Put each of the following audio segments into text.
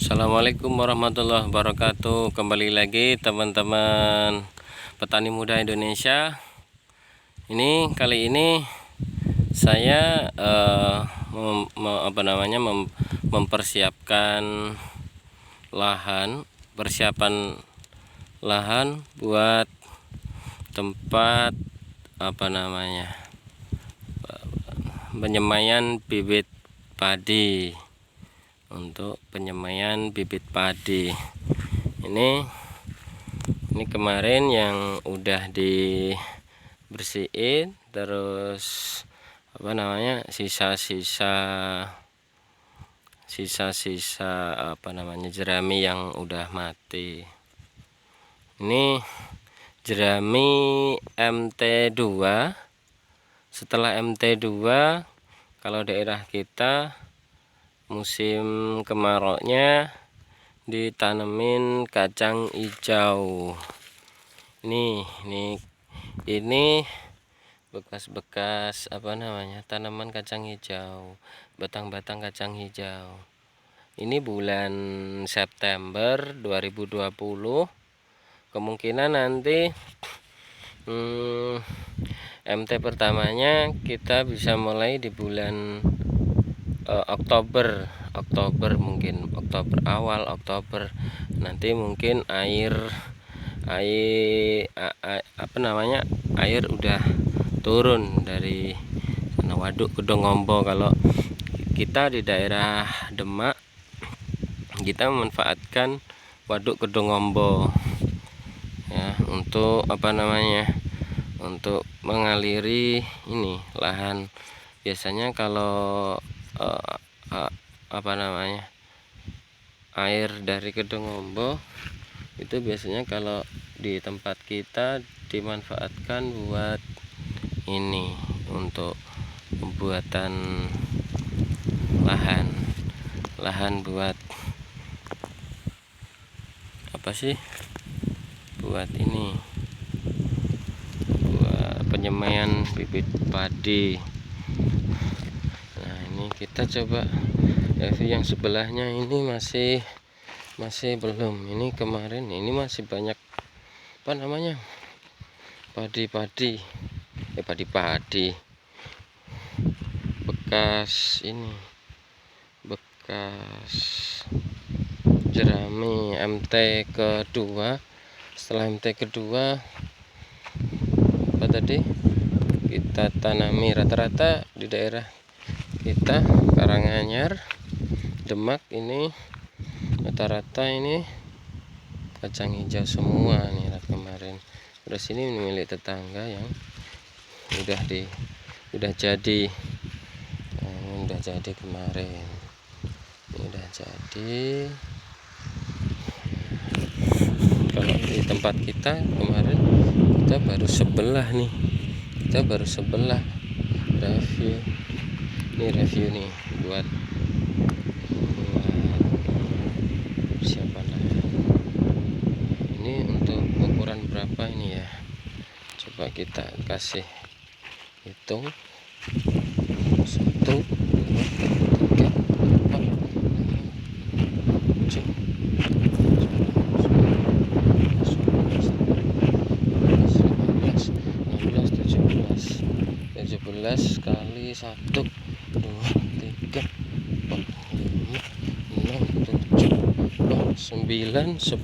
Assalamualaikum warahmatullahi wabarakatuh. Kembali lagi teman-teman petani muda Indonesia. Kali ini saya mempersiapkan persiapan lahan buat tempat penyemaian bibit padi. Untuk penyemaian bibit padi ini kemarin yang udah dibersihin, terus sisa-sisa jerami yang udah mati. Ini jerami MT2. Setelah MT2, kalau daerah kita musim kemarau-nya ditanemin kacang hijau. Ini bekas-bekas tanaman kacang hijau, batang-batang kacang hijau. Ini bulan September 2020. Kemungkinan nanti MT pertamanya kita bisa mulai di bulan Oktober mungkin awal Oktober. Nanti mungkin air udah turun dari Waduk Kedungombo. Kalau kita di daerah Demak, kita memanfaatkan Waduk Kedungombo ya, untuk untuk mengaliri ini lahan. Biasanya kalau air dari Kedungombo itu biasanya kalau di tempat kita dimanfaatkan buat ini, untuk pembuatan lahan buat buat penyemaian bibit padi. Kita coba review yang sebelahnya. Ini masih belum. Ini kemarin ini masih banyak padi-padi bekas jerami MT kedua. Setelah MT kedua kita tanami rata-rata di daerah kita Karanganyar, Demak, ini rata-rata ini kacang hijau semua nih kemarin. Terus ini milik tetangga yang udah jadi kemarin. Ini udah jadi. Kalau di tempat kita kemarin kita baru sebelah review. Ini review nih buat siapa ini untuk ukuran berapa ini ya, coba kita kasih hitung. 1, 2, 3, 4, 5, 17 kali 1, 2, 3, 4, 5, 6, 7, 9, 10,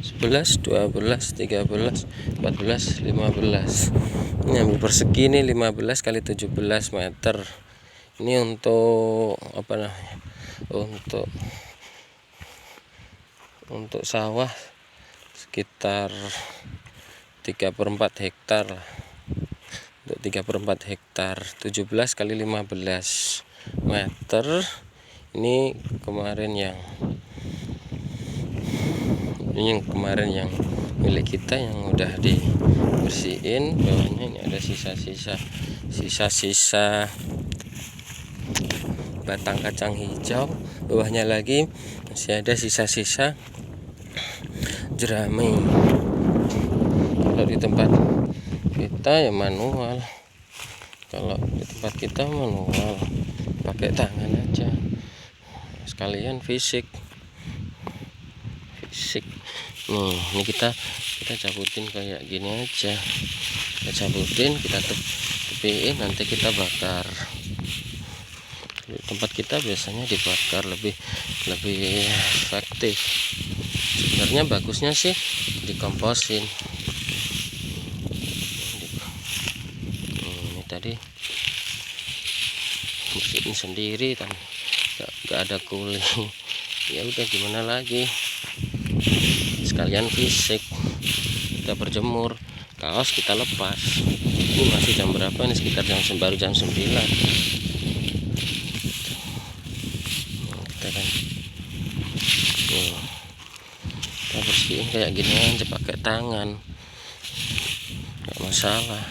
11, 12, 13, 14, 15. Ini ambil persegi nih, 15 kali 17 meter. Ini untuk untuk sawah sekitar 3/4 hektar lah. Untuk 3/4 hektar 17 kali 15 meter. Ini kemarin yang milik kita yang udah dibersihin. Bawahnya ini ada sisa-sisa batang kacang hijau. Bawahnya lagi masih ada sisa-sisa jerami. Kalau di tempat kita ya manual. Kalau di tempat kita manual, pakai tangan aja. Sekalian fisik. fisik. Nih, ini kita cabutin kayak gini aja. Kita cabutin, kita tepiin, nanti kita bakar. Di tempat kita biasanya dibakar lebih efektif. Sebenarnya bagusnya sih dikomposin. Ini tadi bersihin sendiri kan, nggak ada kuli. Ya udah, gimana lagi, sekalian fisik. Kita berjemur, kaos kita lepas. Ini masih jam berapa ini? Sekitar baru jam 9. Kita kan kita bersihin kayak gini aja pakai tangan, nggak masalah.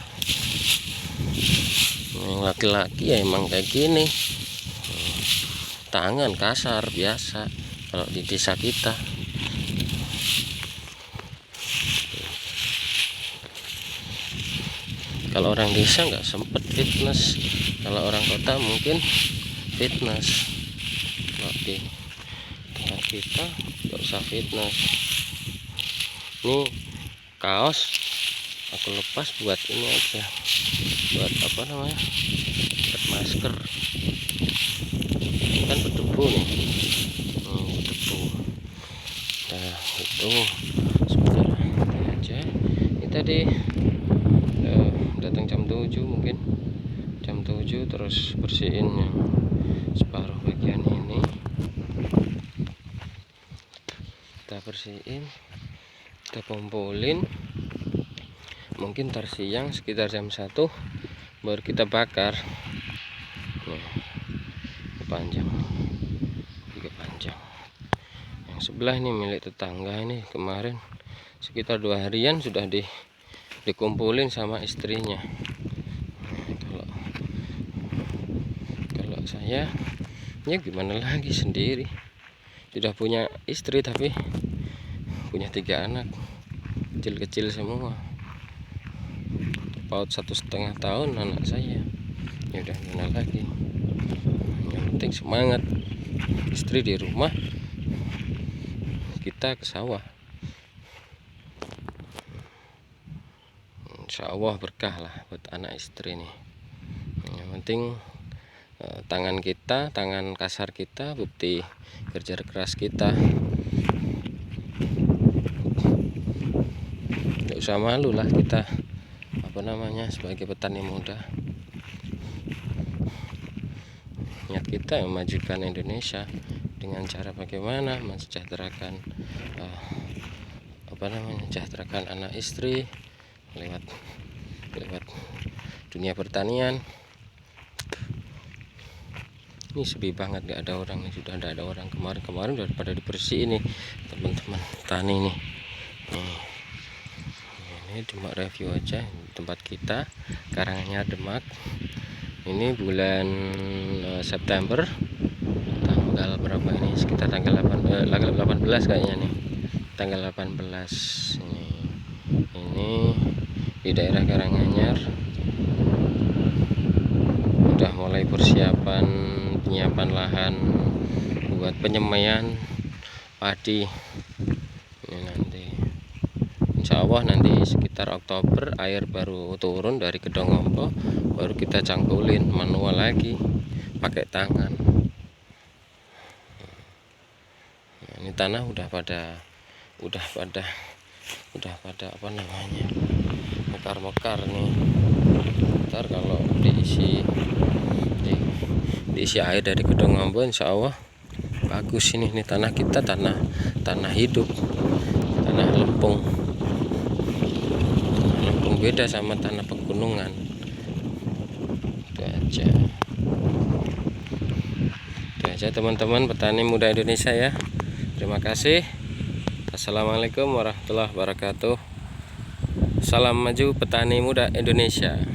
Yang laki-laki ya emang kayak gini, tangan kasar biasa kalau di desa kita. Kalau orang desa nggak sempet fitness, kalau orang kota mungkin fitness. Kalau di tempat kita nggak usah fitness. Ini kaos aku lepas buat ini aja, buat apa namanya, buat masker. Ini kan berdebu nih, berdebu. Nah itu sebentar aja. Ini tadi datang jam 7, mungkin jam 7, terus bersihin yang separuh bagian ini. Kita bersihin, kita kumpulin. Mungkin ntar siang sekitar jam 1 baru kita bakar. Nih, panjang, juga panjang. Yang sebelah ini milik tetangga, ini kemarin sekitar 2 harian sudah dikumpulin sama istrinya. Kalau saya ya gimana lagi, sendiri. Sudah punya istri tapi punya 3 anak kecil-kecil semua. Paut 1,5 tahun anak saya. Ya udah, gimana lagi, yang penting semangat. Istri di rumah, kita ke sawah. Insya Allah berkah lah buat anak istri nih. Yang penting tangan kita, tangan kasar kita, bukti kerja keras kita. Gak usah malu lah kita, apa namanya, sebagai petani muda. Niat kita memajukan Indonesia dengan cara bagaimana mensejahterakan mensejahterakan anak istri lewat dunia pertanian. Ini sepi banget, gak ada orang, sudah tidak ada orang. Kemarin daripada dibersihin nih teman-teman tani nih. Ini cuma review aja tempat kita, Karanganyar, Demak. Ini bulan September, tanggal berapa ini? Sekitar tanggal 18 kayaknya nih, tanggal 18. Ini di daerah Karanganyar udah mulai penyiapan lahan buat penyemaian padi. Ini nanti insya Allah nanti sekitar Oktober air baru turun dari Gedong Ompo, baru kita cangkulin manual lagi pakai tangan. Nah, ini tanah udah pada apa namanya, mekar nih. Ntar kalau diisi air dari Gedong Ompo, insya Allah bagus. Ini tanah kita tanah hidup, tanah lempung beda sama tanah pegunungan. Itu aja teman-teman petani muda Indonesia ya. Terima kasih. Assalamualaikum warahmatullahi wabarakatuh. Salam maju petani muda Indonesia.